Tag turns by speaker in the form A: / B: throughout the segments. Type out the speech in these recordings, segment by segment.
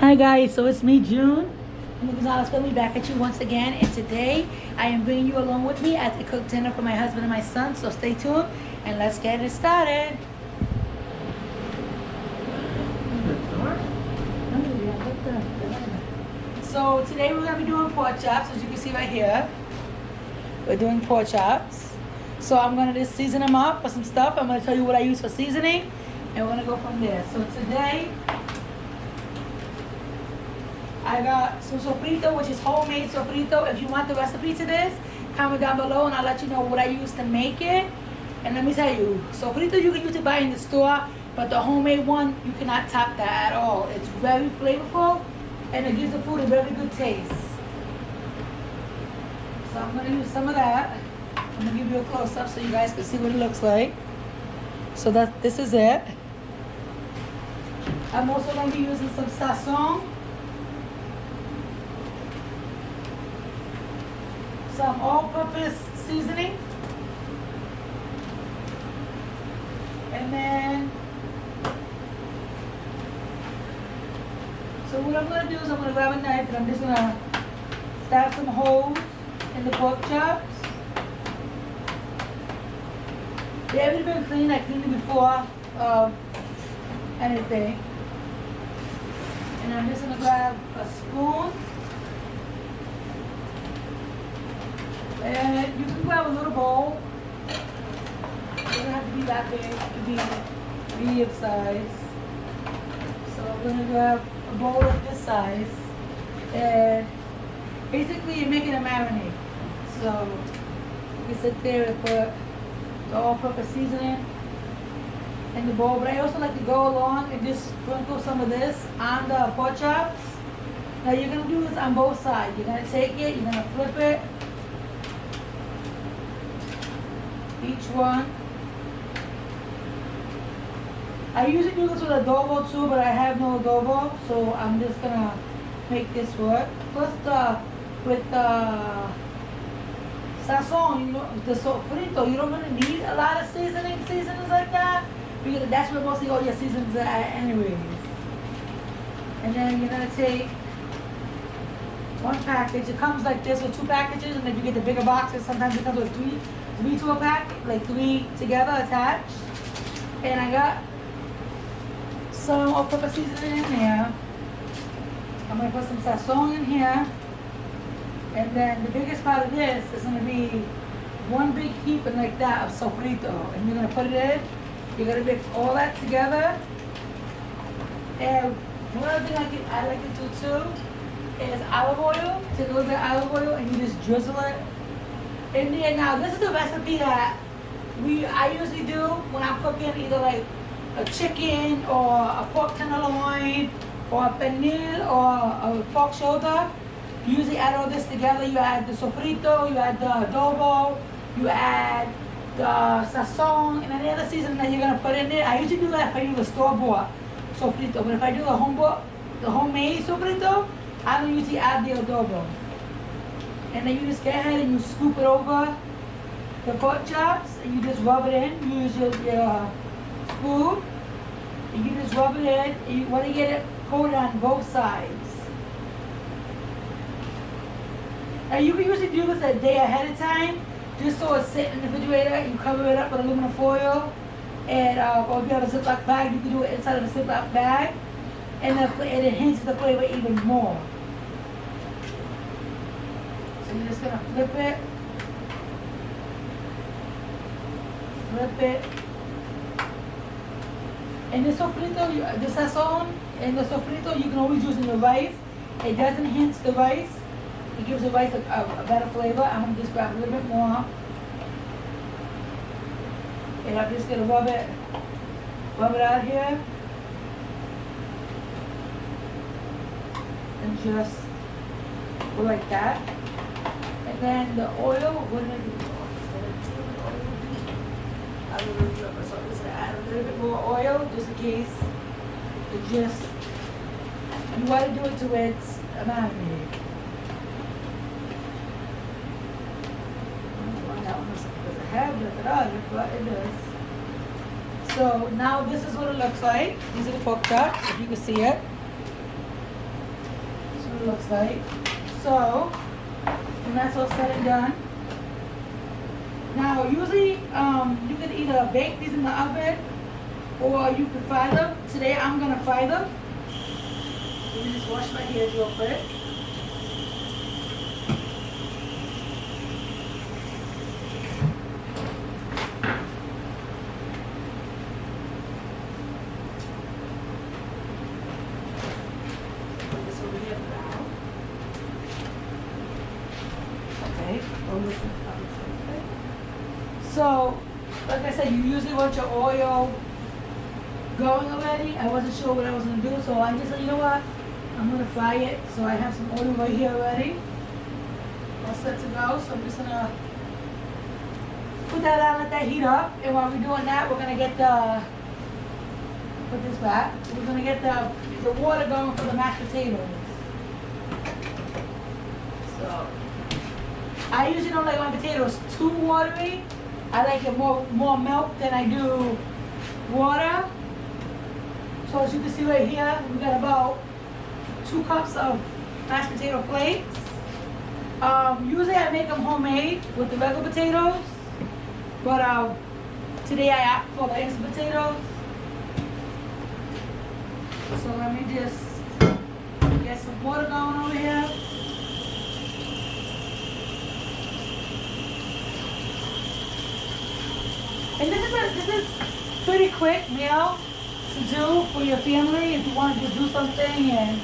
A: Hi guys, so it's me, June, from the Gonzalez Family, back at you once again. And today I am bringing you along with me as I cook dinner for my husband and my son. So stay tuned and let's get it started. So today we're gonna be doing pork chops, as you can see right here. We're doing pork chops. So I'm gonna just season them up with some stuff. I'm gonna tell you what I use for seasoning, and we're gonna go from there. So today I got some sofrito, which is homemade sofrito. If you want the recipe to this, comment down below and I'll let you know what I use to make it. And let me tell you, sofrito you can use to buy in the store, but the homemade one, you cannot top that at all. It's very flavorful and it gives the food a very good taste. So I'm gonna use some of that. I'm gonna give you a close up so you guys can see what it looks like. So this is it. I'm also gonna be using some sazon. Some all-purpose seasoning, and then so what I'm going to do is I'm going to grab a knife and I'm just going to stab some holes in the pork chops. They haven't been cleaned. I cleaned it before anything, and I'm just going to grab a spoon. And you can grab a little bowl. It doesn't have to be that big. It can be medium size. So I'm going to grab a bowl of this size. And basically you're making a marinade. So you can sit there and put the all-purpose seasoning in the bowl. But I also like to go along and just sprinkle some of this on the pork chops. Now you're going to do this on both sides. You're going to take it, you're going to flip it. Each one. I usually do this with adobo too, but I have no adobo, so I'm just gonna make this work. Plus with the sazon, you know, the sofrito, you don't really need a lot of seasonings like that, because that's where mostly all your seasonings are at anyways. And then you're gonna take one package. It comes like this with two packages, and if you get the bigger boxes, sometimes it comes with three to a pack, like three together attached. And I got some all-purpose seasoning in there. I'm gonna put some sazon in here. And then the biggest part of this is gonna be one big heap like that of sofrito. And you're gonna put it in. You're gonna mix all that together. And one other thing I like to do too is olive oil. Take a little bit of olive oil and you just drizzle it in there. Now this is a recipe that I usually do when I'm cooking either like a chicken or a pork tenderloin or a pernil or a pork shoulder. You usually add all this together. You add the sofrito, you add the adobo, you add the sazon, and any other seasoning that you're gonna put in there. I usually do that if I do the store-bought sofrito, but if I do the homemade sofrito, I don't usually add the adobo. And then you just get ahead and you scoop it over the pork chops and you just rub it in. You use your spoon and you just rub it in. And you want to get it coated on both sides. Now you can usually do this a day ahead of time, just so it's sitting in the refrigerator. You cover it up with aluminum foil, and or if you have a Ziploc bag, you can do it inside of a Ziploc bag, and it enhances the flavor even more. So you're just gonna flip it, and the sofrito, the sazon and the sofrito, you can always use in the rice. It does enhance the rice. It gives the rice a better flavor. I'm gonna just grab a little bit more, and I'm just gonna rub it out here, and just go like that. And then the oil, what did I do? So I'm just gonna add a little bit more oil just in case. You want to do it to its marinade. Doesn't have nothing on it, but it does. So now this is what it looks like. These are the pork chops, if you can see it. it looks like. So, when that's all said and done, now usually you can either bake these in the oven or you can fry them. Today I'm gonna fry them. Let me just wash my hands real quick. Put this over here now. Okay, hold this in the oven. So, like I said, you usually want your oil going already. I wasn't sure what I was gonna do, so I just said, you know what? I'm gonna fry it. So I have some oil right here already. All set to go. So I'm just gonna put that on, let that heat up. And while we're doing that, we're gonna get put this back. We're gonna get the water going for the mashed potatoes. So I usually don't like my potatoes too watery. I like it more milk than I do water. So as you can see right here, we got about 2 cups of mashed potato flakes. Usually I make them homemade with the regular potatoes, but today I opted for the instant potatoes. So let me just get some water going over here. And this is pretty quick meal to do for your family if you want to do something and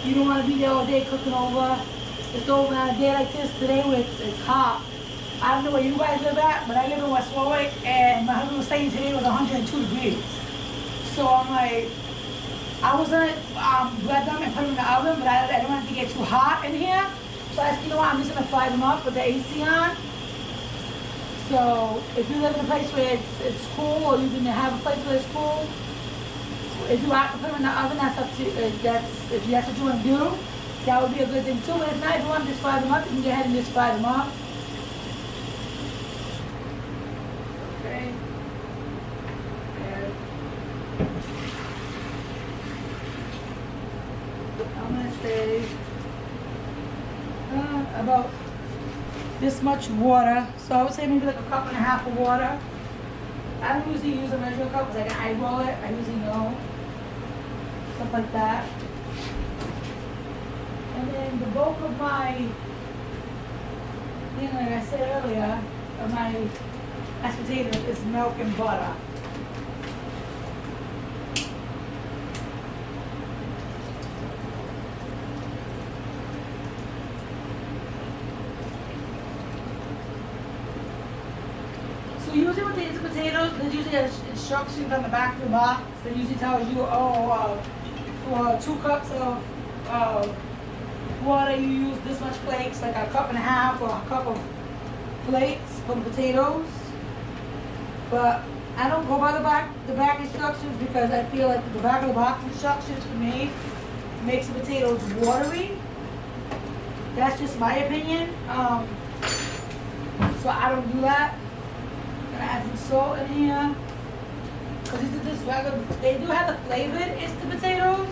A: you don't want to be there all day cooking over. It's over on a day like this today where it's hot. I don't know where you guys live at, but I live in West Warwick and my husband was saying today was 102 degrees. So I'm like, I was gonna grab them and put them in the oven, but I didn't want it to get too hot in here. So I said, you know what, I'm just gonna fry them up with the AC on. So if you live in a place where it's cool, or you can have a place where it's cool, if you have to put them in the oven, that's up to if that's what you want to do, that would be a good thing too. But if not, if you want to just fry them up, you can go ahead and just fry them up. Okay. I'm gonna say about this much water. So I would say maybe like a cup and a half of water. I don't usually use a measuring cup because I can eyeball it. I usually know. Stuff like that. And then the bulk of my thing, like I said earlier, of my mashed potatoes is milk and butter. Usually with these potatoes, there's usually instructions on the back of the box that usually tells you, for 2 cups of water, you use this much flakes, like a cup and a half or a cup of flakes for the potatoes. But I don't go by the back instructions because I feel like the back of the box instructions for me makes the potatoes watery. That's just my opinion. So I don't do that. Add some salt in here. Because these are just regular, they do have the flavored instant potatoes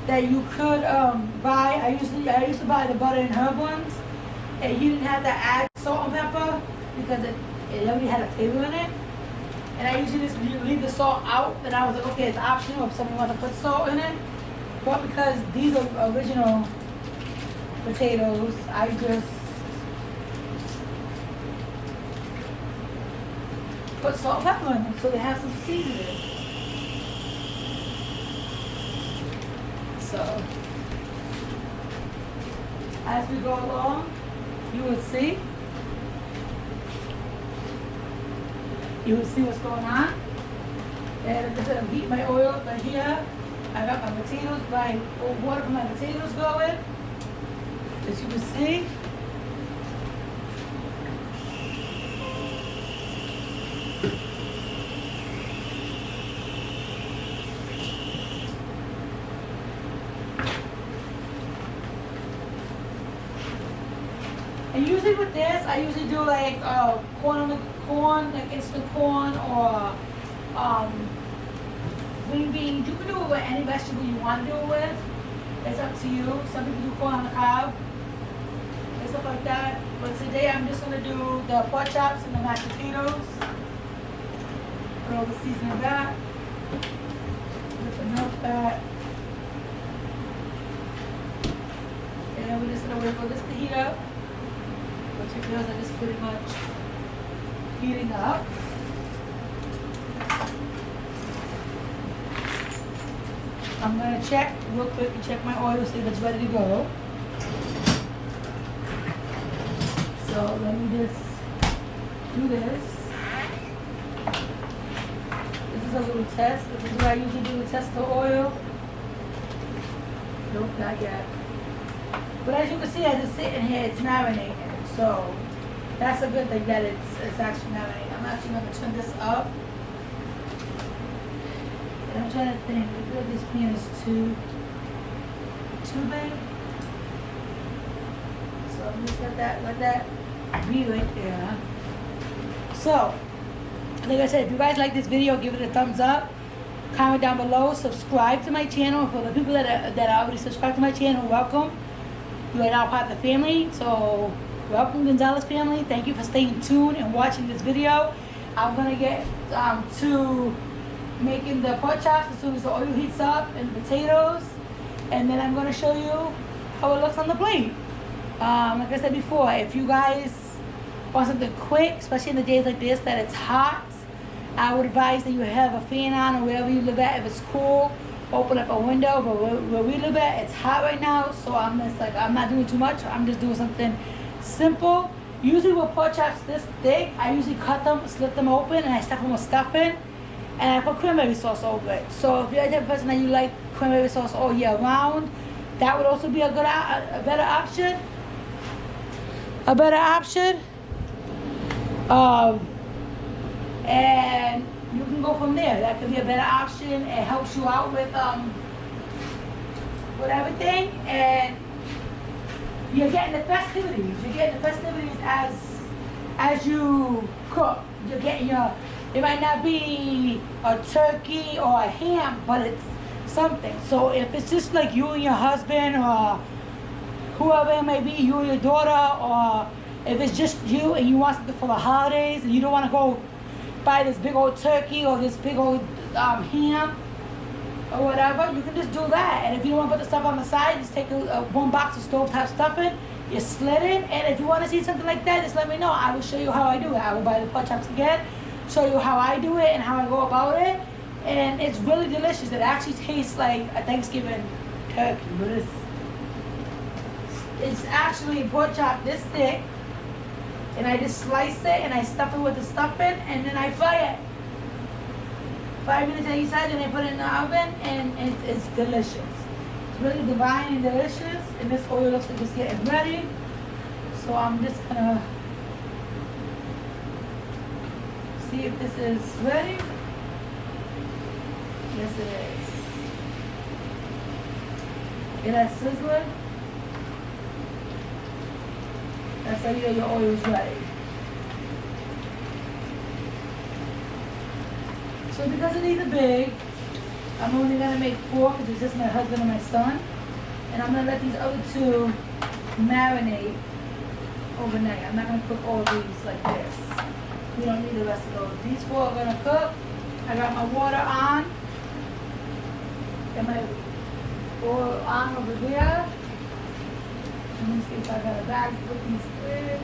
A: that you could buy. I used to buy the butter and herb ones, and you didn't have to add salt and pepper because it already had a flavor in it. And I usually just leave the salt out, and I was like, okay, it's optional if someone wants to put salt in it. But because these are original potatoes, I just put salt and pepper in them so they have some seasoning. So, as we go along, you will see what's going on. And I'm gonna heat my oil right here. I got my potatoes, my water for my potatoes going. As you can see. And usually with this, I usually do like corn, like instant corn, or green beans. You can do it with any vegetable you want to do it with. It's up to you. Some people do corn on the cob and stuff like that. But today I'm just gonna do the pork chops and the mashed potatoes. Put all the seasoning back. Put the milk back. And then we're just gonna wait for this to heat up. Which it feels like it's pretty much heating up. I'm gonna check real quick and check my oil, see if it's ready to go. So let me just do this. This is a little test. This is what I usually do to test the oil. Nope, not yet. But as you can see, as it's sitting here, it's marinating. So that's a good thing that it's actually marinating. I'm actually gonna turn this up. And I'm trying to think, I feel like this pan is too big. So I'm just let that be right there. So, like I said, if you guys like this video, give it a thumbs up. Comment down below, subscribe to my channel. For the people that are already subscribed to my channel, welcome. You are now part of the family. So, welcome Gonzalez family. Thank you for staying tuned and watching this video. I'm gonna get to making the pork chops as soon as the oil heats up, and the potatoes, and then I'm going to show you how it looks on the plate. Like I said before, if you guys want something quick, especially in the days like this that it's hot, I would advise that you have a fan on or wherever you live at. If it's cool, open up a window. But where we live at, it's hot right now, so I'm just like, I'm not doing too much. I'm just doing something simple. Usually with pork chops this thick, I usually cut them, split them open, and I stuff them with stuffing. And I put cranberry sauce over it. So if you're the type of person that you like cranberry sauce all year round, that would also be a better option. A better option. And you can go from there. That could be a better option. It helps you out with everything. And you're getting the festivities. You're getting the festivities as you cook. You're getting your. It might not be a turkey or a ham, but it's something. So if it's just like you and your husband or whoever it may be, you and your daughter, or if it's just you and you want something for the holidays and you don't want to go buy this big old turkey or this big old ham or whatever, you can just do that. And if you don't want to put the stuff on the side, just take one box of stovetop stuffing, you slit it, and if you want to see something like that, just let me know. I will show you how I do it. I will buy the pork chops again, show you how I do it and how I go about it, and it's really delicious. It actually tastes like a Thanksgiving turkey, but it's actually pork chop this thick, and I just slice it and I stuff it with the stuffing, and then I fry it. 5 minutes on each side, and I put it in the oven, and it's delicious. It's really divine and delicious, and this oil looks like it's getting ready. So I'm just gonna see if this is ready. Yes, it is. It has sizzling. That's how you know your oil is ready. So because these are big, I'm only gonna make 4 because it's just my husband and my son. And I'm gonna let these other 2 marinate overnight. I'm not gonna cook all these like this. We don't need the rest of those. These 4 are gonna cook. I got my water on. Got my oil on over there. Let me see if I got a bag to put these in.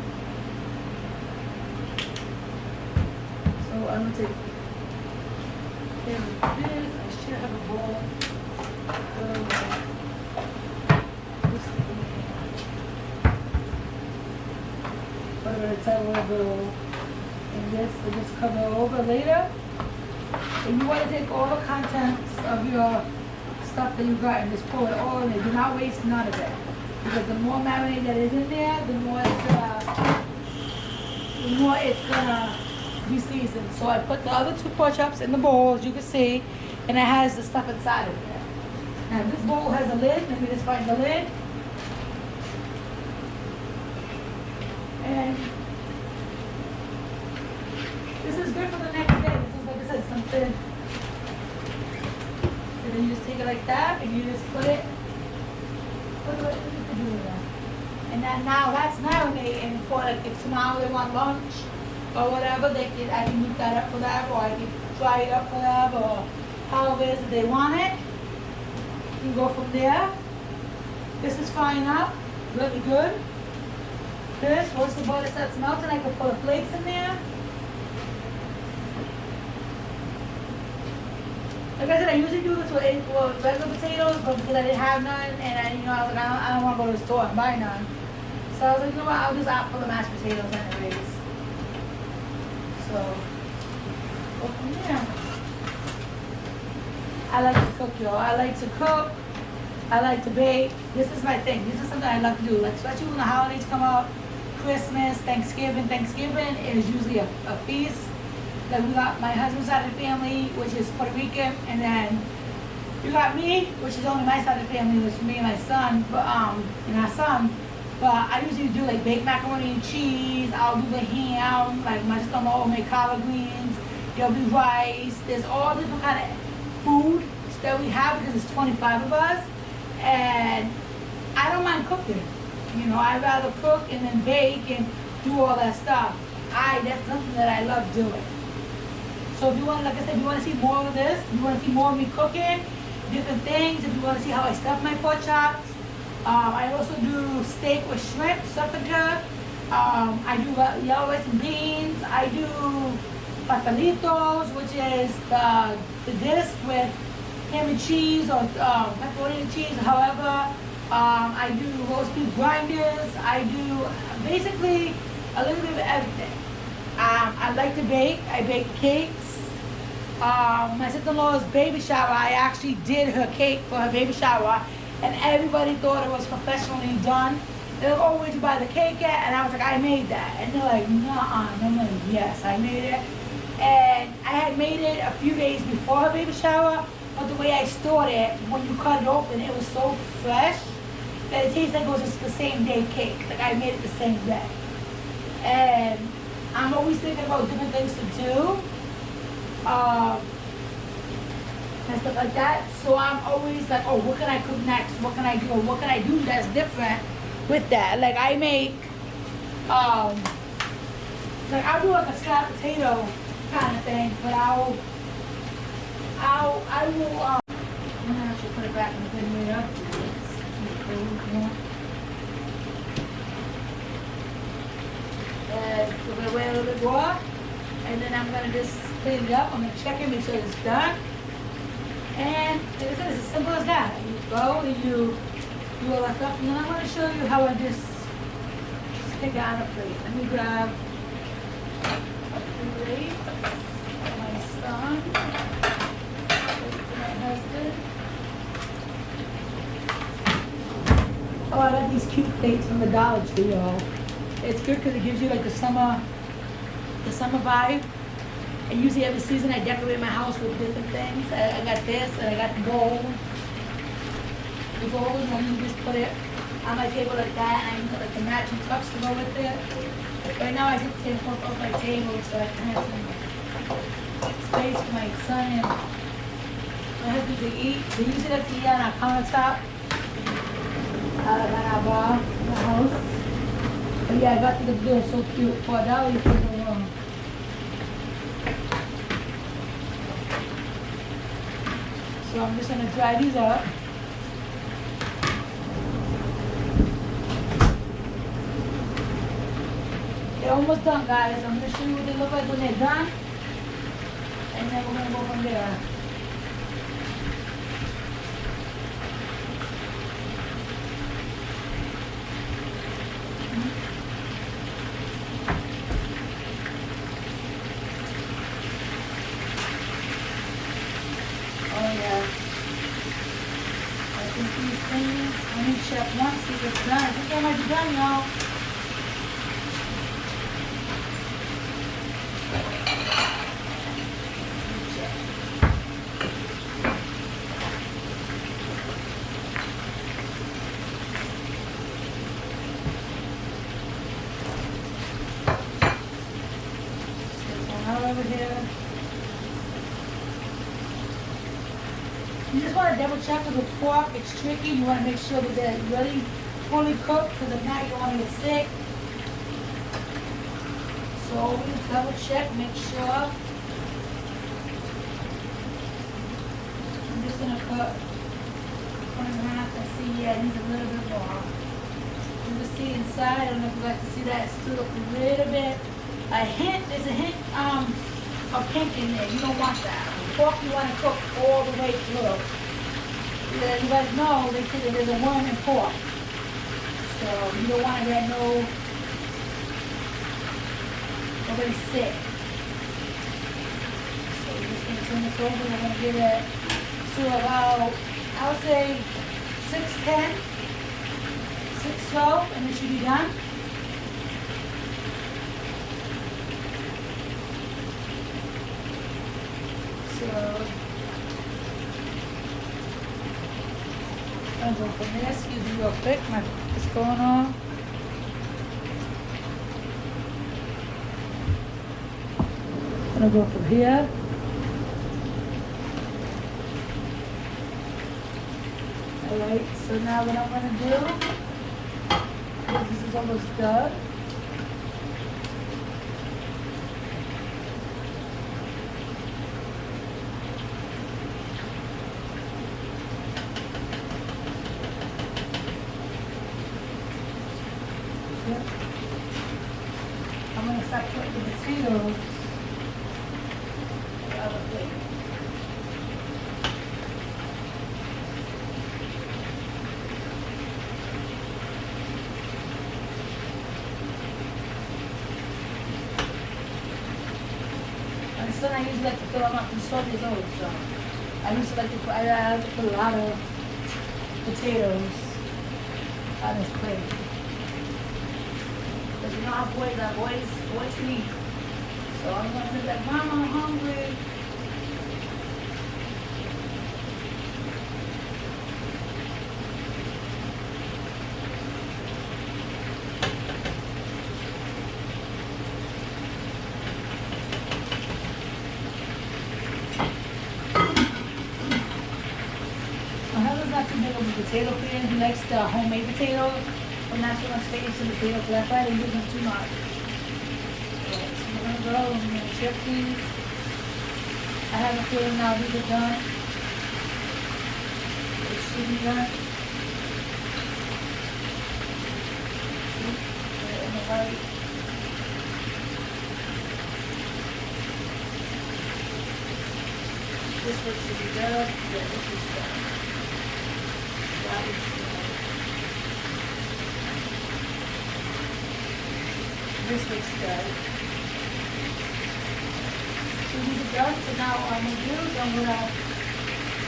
A: So I'm gonna take care of this. I should have a bowl. Put it in a towel bowl. And this to just cover over later. And you want to take all the contents of your stuff that you got and just pour it all in there. Do not waste none of it. Because the more marinade that is in there, the more it's gonna be seasoned. So I put the other 2 pork chops in the bowl, as you can see, and it has the stuff inside of it. Now this bowl has a lid. Let me just find the lid. And this is good for the next day. This is, like I said, something. And then you just take it like that, and you just put it what you can do with that. And then now that's marinating for like if tomorrow they want lunch or whatever, I can heat that up for them, or I can fry it up for them, or however it is that they want it. You can go from there. This is frying up, really good. This, once the butter starts melting, I can put the flakes in there. Like I said, I usually do this with regular potatoes, but because I didn't have none, and I was like, I don't want to go to the store and buy none. So I was like, you know what, I'll just opt for the mashed potatoes anyways. So, go from there. I like to cook, y'all. I like to cook. I like to bake. This is my thing. This is something I love to do. Like, especially when the holidays come up, Christmas, Thanksgiving. Thanksgiving is usually a feast. Like, we got my husband's side of the family, which is Puerto Rican, and then you got me, which is only my side of the family, which is me and my son, and our son. But I usually do like baked macaroni and cheese. I'll do the ham, like my sister-in-law will make collard greens. There'll be rice. There's all different kind of food that we have because it's 25 of us, and I don't mind cooking. You know, I'd rather cook and then bake and do all that stuff. That's something that I love doing. So if you want, like I said, if you want to see more of this, if you want to see more of me cooking, different things, if you want to see how I stuff my pork chops, I also do steak with shrimp, something good. I do yellow rice and beans. I do pastelitos, which is the disc with ham and cheese or pepperoni and cheese, however. I do roast beef grinders. I do basically a little bit of everything. I like to bake. I bake cakes. My sister-in-law's baby shower, I actually did her cake for her baby shower, and everybody thought it was professionally done. They're like, oh, where'd you buy the cake at? And I was like, I made that. And they're like, nuh-uh. And I'm like, yes, I made it. And I had made it a few days before her baby shower, but the way I stored it, when you cut it open, it was so fresh that it tastes like it was just the same day cake. Like I made it the same day. And I'm always thinking about different things to do. And stuff like that. So I'm always like, oh, what can I cook next? What can I do? Or what can I do that's different with that? Like I make, like I'll do like a scallop potato kind of thing, but I will, I'm gonna actually put it back in the refrigerator. And we're gonna wait a little bit more, and then I'm gonna just clean it up. I'm gonna check it, make sure it's done. And like I said, it's as simple as that. You go and you do all that stuff, and then I'm gonna show you how I just stick it on a plate. Let me grab a plate for my son, for my husband. Oh, I got these cute plates from the Dollar Tree, y'all. It's good because it gives you like the summer vibe. And usually every season I decorate my house with different things. I got this, and I got the bowls. The bowls, and you just put it on my table like that, and I put like the matching cups to go with it. Right now I just take off my table so I can have some space for my son and my husband to eat. They usually like to eat on our countertop, on our bar in the house. But yeah, I got the bill so cute. $4 you can't go wrong. So I'm just going to dry these up. They're almost done, guys. I'm going to show you what they look like when they're done. And then we're going to go from there. Oh yeah. I think these things, let me check once, see if it's done. I think they might be done, y'all. Over here. You just want to double check because with pork, it's tricky. You want to make sure that they're really fully cooked because if not, you don't want to get sick. So always double check, make sure. I'm just going to cut one and a half. I see, yeah, it needs a little bit more. You can see inside, I don't know if you like to see that, it's stood up a little bit. There's a hint of pink in there. You don't want that. Pork you want to cook all the way through. You guys know they say that there's a worm in pork. So you don't want to get nobody sick. So we're just going to turn this over. We're going to give it to about, I would say 610, 612, and it should be done. So I'm going to go from there. Excuse me real quick. What's going on? I'm going to go from here. Alright, so now what I'm going to do, because this is almost done. I'm going to start putting the potatoes. I usually like to fill them up in years old, so I used to like to put, I like to put a lot of potatoes on this plate. Because you know how boys are, boys can eat. So I'm going to be like, Mama, I'm hungry. Potato pan, he likes the homemade potatoes, but not so much space in the potato, so that's why they use them too much. Alright, so we're gonna go and we're gonna check these. I have a feeling now these are done. It should be done. Right on the right. This one should be done. Yeah, this is done. This looks good. So these are done. So now what I'm going to do is I'm going to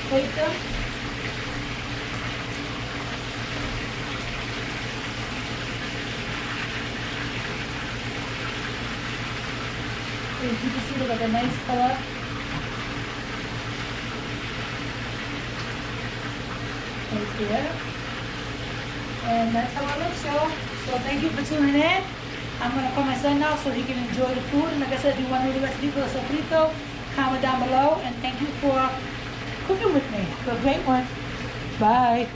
A: plate them. So you can see they got a nice color. Right there. And that's how it looks, y'all. So thank you for tuning in. I'm going to call my son now so he can enjoy the food. And like I said, if you want to know the recipe for the sofrito, comment down below. And thank you for cooking with me. Have a great one. Bye.